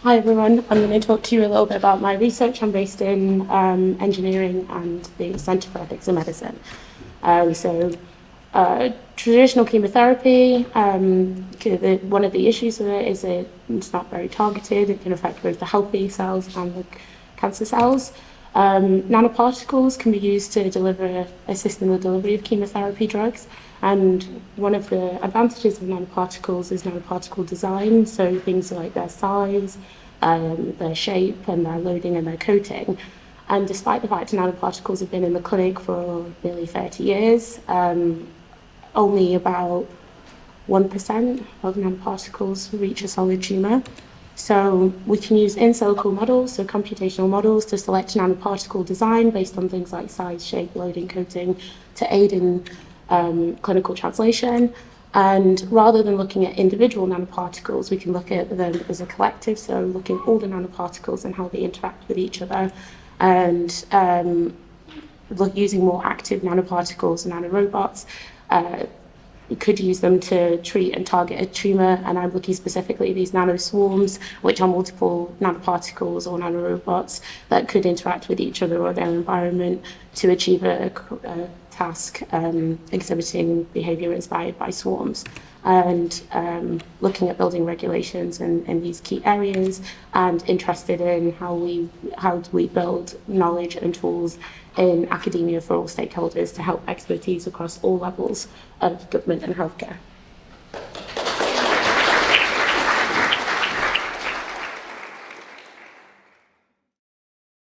Hi everyone, I'm going to talk to you a little bit about my research. I'm based in engineering and the Centre for Ethics in Medicine. Traditional chemotherapy, one of the issues with it is it's not very targeted. It can affect both the healthy cells and the cancer cells. Nanoparticles can be used to assist in the delivery of chemotherapy drugs. And one of the advantages of nanoparticles is nanoparticle design, so things like their size, their shape, and their loading and their coating. And despite the fact nanoparticles have been in the clinic for nearly 30 years, only about 1% of nanoparticles reach a solid tumour. So we can use in silico models, so computational models, to select nanoparticle design based on things like size, shape, loading, coating, to aid in clinical translation. And rather than looking at individual nanoparticles, we can look at them as a collective, so looking at all the nanoparticles and how they interact with each other, and using more active nanoparticles, nanorobots. You could use them to treat and target a tumour, and I'm looking specifically at these nanoswarms, which are multiple nanoparticles or nanorobots that could interact with each other or their environment to achieve a task exhibiting behaviour inspired by swarms. And looking at building regulations in these key areas, and interested in how do we build knowledge and tools in academia for all stakeholders to help expertise across all levels of government and healthcare.